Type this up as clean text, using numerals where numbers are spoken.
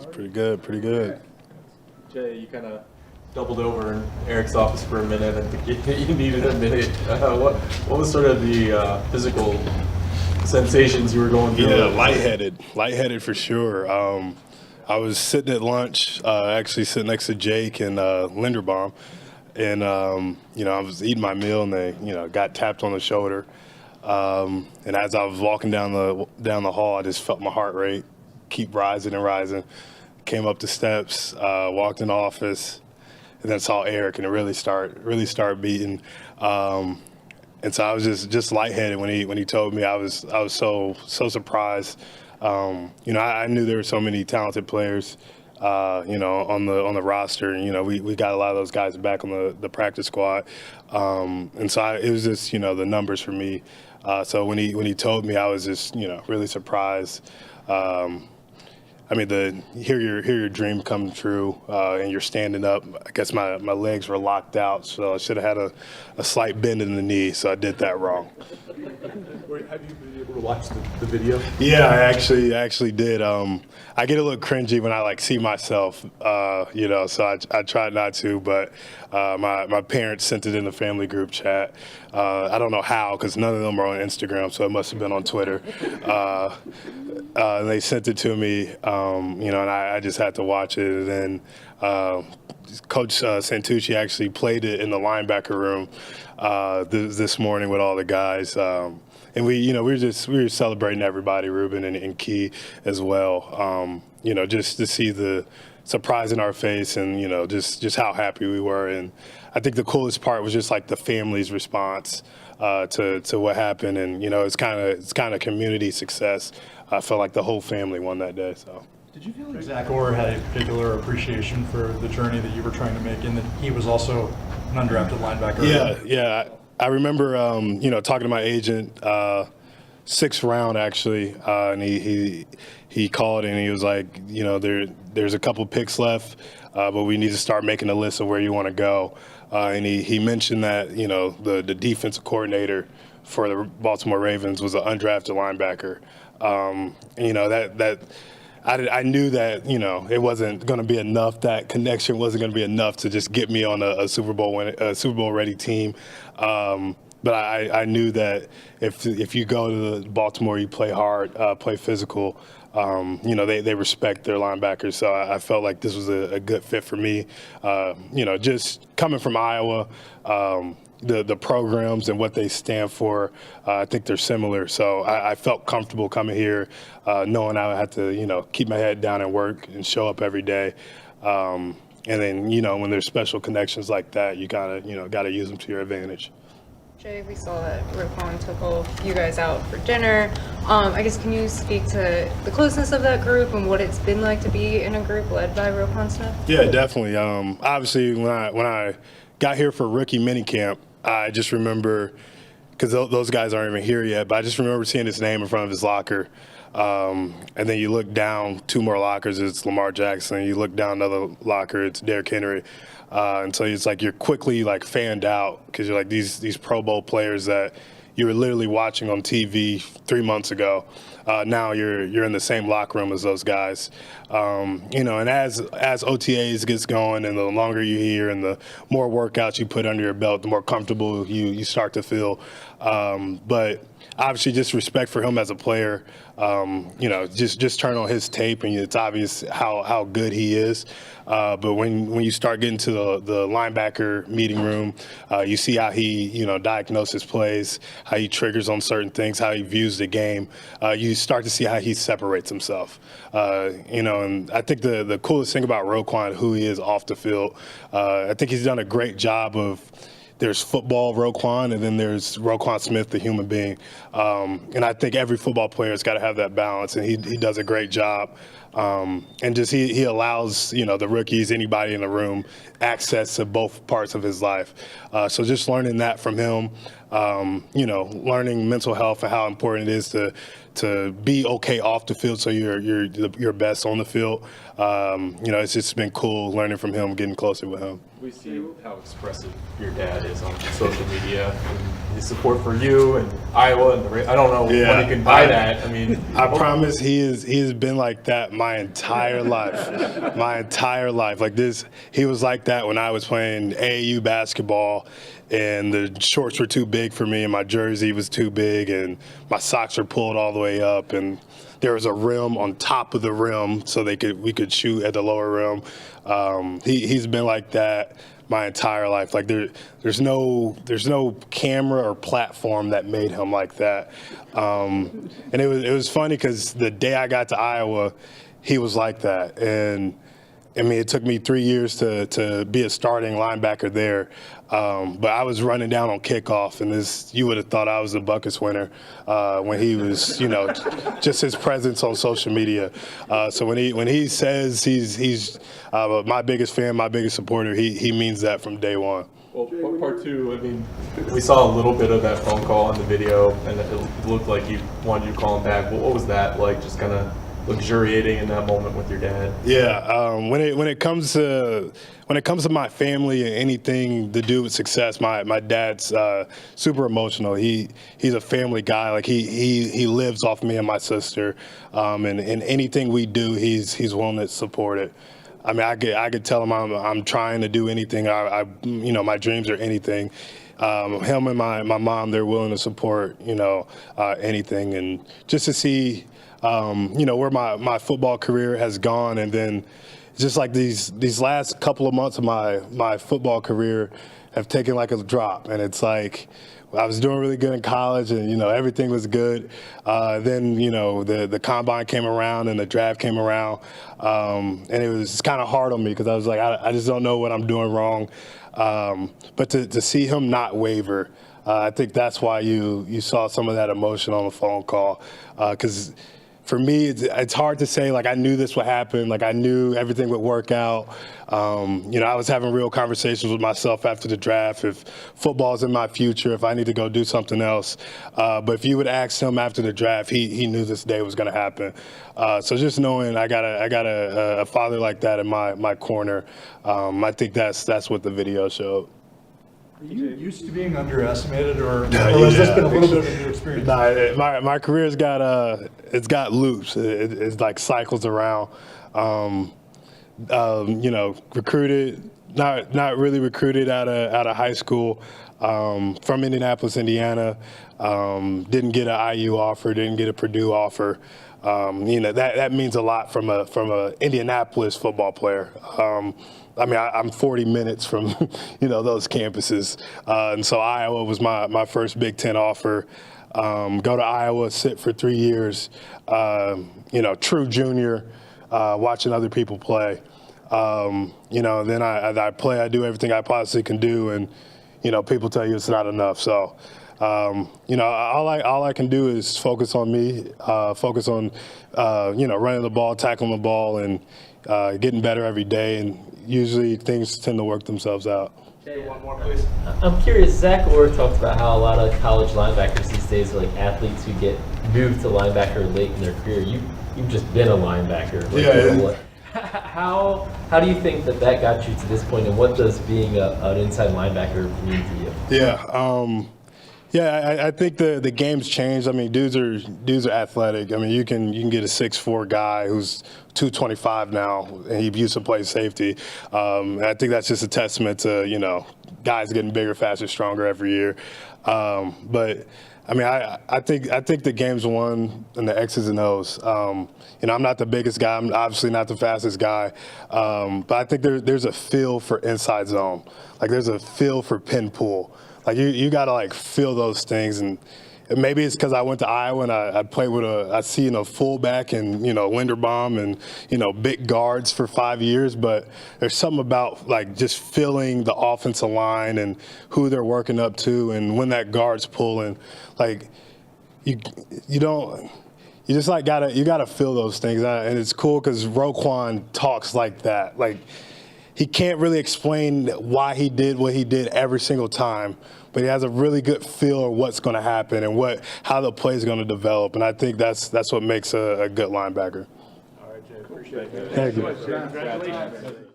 It's pretty good, pretty good. Jay, you kind of doubled over in Eric's office for a minute. I think you needed a minute. What was sort of the physical sensations you were going through? Yeah, lightheaded for sure. I was sitting at lunch, actually sitting next to Jake and Linderbaum, and I was eating my meal, and they got tapped on the shoulder. And as I was walking down the hall, I just felt my heart rate keep rising and rising. Came up the steps, walked in the office, and then saw Eric, and it really start beating. And so I was just lightheaded when he told me. I was so surprised. I knew there were so many talented players, on the roster, and we got a lot of those guys back on the practice squad. And so it was just the numbers for me. So when he told me, I was just really surprised. Hear your dream come true, and you're standing up. I guess my legs were locked out, so I should have had a slight bend in the knee, so I did that wrong. Have you been able to watch the video? Yeah, I actually did. I get a little cringy when I see myself, so I try not to, but my parents sent it in the family group chat. I don't know how, because none of them are on Instagram, so it must have been on Twitter. And they sent it to me, and I just had to watch it. And then Coach Santucci actually played it in the linebacker room this morning with all the guys. And we were celebrating everybody, Ruben and Key as well. Just to see the surprise in our face, and just how happy we were. And I think the coolest part was just the family's response to what happened, and it's kind of community success. I felt like the whole family won that day. So. Did you feel like Zach Orr had a particular appreciation for the journey that you were trying to make, and that he was also an undrafted linebacker? Yeah. I remember, talking to my agent, 6th round actually, and he called and he was like, there's a couple picks left, but we need to start making a list of where you want to go. And he mentioned that the defensive coordinator for the Baltimore Ravens was an undrafted linebacker. I knew that it wasn't going to be enough. That connection wasn't going to be enough to just get me on a Super Bowl ready team. But I knew that if you go to Baltimore, you play hard, play physical. They respect their linebackers. So I felt like this was a good fit for me. Just coming from Iowa. The programs and what they stand for, I think they're similar. So I felt comfortable coming here, knowing I had to, keep my head down and work and show up every day. And then, when there's special connections like that, you gotta use them to your advantage. Jay, we saw that Roquan took all you guys out for dinner. I guess, can you speak to the closeness of that group and what it's been like to be in a group led by Roquan Smith? Yeah, definitely. Obviously, when I got here for rookie minicamp, I just remember, because those guys aren't even here yet, but I just remember seeing his name in front of his locker. And then you look down 2 more lockers, it's Lamar Jackson. You look down another locker, it's Derrick Henry. And so it's like you're quickly fanned out, because you're these Pro Bowl players that you were literally watching on TV 3 months ago. Now you're in the same locker room as those guys. And as OTAs gets going, and the longer you're here and the more workouts you put under your belt, the more comfortable you start to feel. But obviously just respect for him as a player. Just turn on his tape and it's obvious how good he is. But when you start getting to the linebacker meeting room, you see how he, diagnoses plays, how he triggers on certain things, how he views the game. You start to see how he separates himself. And I think the coolest thing about Roquan, who he is off the field, I think he's done a great job of. There's football Roquan, and then there's Roquan Smith, the human being. And I think every football player has got to have that balance, and he does a great job. And just he allows, the rookies, anybody in the room, access to both parts of his life. So just learning that from him, learning mental health and how important it is to be okay off the field so you're your best on the field. It's just been cool learning from him, getting closer with him. We see how expressive your dad is on social media. his support for you and Iowa and I don't know when you can buy that. I mean, I promise he has been like that my entire life. My entire life. Like this, he was like that when I was playing AAU basketball and the shorts were too big for me and my jersey was too big and my socks were pulled all the way up and there was a rim on top of the rim so we could shoot at the lower rim. He's been like that my entire life. Like there's no camera or platform that made him like that. And it was funny because the day I got to Iowa, he was like that. And I mean, it took me 3 years to be a starting linebacker there. But I was running down on kickoff, and you would have thought I was the Buckets winner when he was, just his presence on social media. So when he says he's my biggest fan, my biggest supporter, he means that from day one. Well, part two, I mean, we saw a little bit of that phone call on the video, and it looked like he wanted you to call him back. What was that like, just kind of luxuriating in that moment with your dad? Yeah, when it comes to my family and anything to do with success, my dad's super emotional. He's a family guy. Like he lives off me and my sister, and anything we do, he's willing to support it. I mean, I could tell him I'm trying to do anything. My dreams are anything. Him and my mom, they're willing to support anything, and just to see where my football career has gone, and then just like these last couple of months of my football career have taken like a drop, and it's like I was doing really good in college, and everything was good. Then the combine came around and the draft came around, and it was kind of hard on me because I was like I just don't know what I'm doing wrong. But to see him not waver, I think that's why you saw some of that emotion on the phone call, because. For me, it's hard to say, like, I knew this would happen. Like, I knew everything would work out. I was having real conversations with myself after the draft, if football's in my future, if I need to go do something else. But if you would ask him after the draft, he knew this day was going to happen. So just knowing I got a father like that in my corner, I think that's what the video showed. Are you used to being underestimated, or has this been a little bit of a new experience? My career's got it's got loops. It's like cycles around. Recruited, not really recruited out of high school. From Indianapolis, Indiana. Didn't get an IU offer. Didn't get a Purdue offer. That means a lot from a Indianapolis football player. I'm 40 minutes from, those campuses. And so Iowa was my first Big Ten offer. Go to Iowa, sit for 3 years, true junior, watching other people play. Then I play, I do everything I possibly can do, and, people tell you it's not enough. So, all I can do is focus on me, focus on, running the ball, tackling the ball, and getting better every day. And usually things tend to work themselves out. Jay, one more, please. I'm curious, Zach Orr talked about how a lot of college linebackers these days are like athletes who get moved to linebacker late in their career. You've just been a linebacker. How do you think that got you to this point, and what does being an inside linebacker mean to you? I think the game's changed. I mean, dudes are athletic. I mean, you can get a 6'4" guy who's 225 now, and he used to play safety. I think that's just a testament to guys getting bigger, faster, stronger every year. But I mean, I think the game's won in the X's and O's. I'm not the biggest guy. I'm obviously not the fastest guy. But I think there's a feel for inside zone. Like there's a feel for pin pull. Like you got to feel those things, and maybe it's because I went to Iowa and I played with I see a fullback and Linderbaum and big guards for 5 years, but there's something about just feeling the offensive line and who they're working up to, and when that guard's pulling, you just gotta feel those things, and it's cool because Roquan talks like that. He can't really explain why he did what he did every single time, but he has a really good feel of what's going to happen and how the play is going to develop. And I think that's what makes a good linebacker. All right, Jay, appreciate it. Thank you. Congratulations.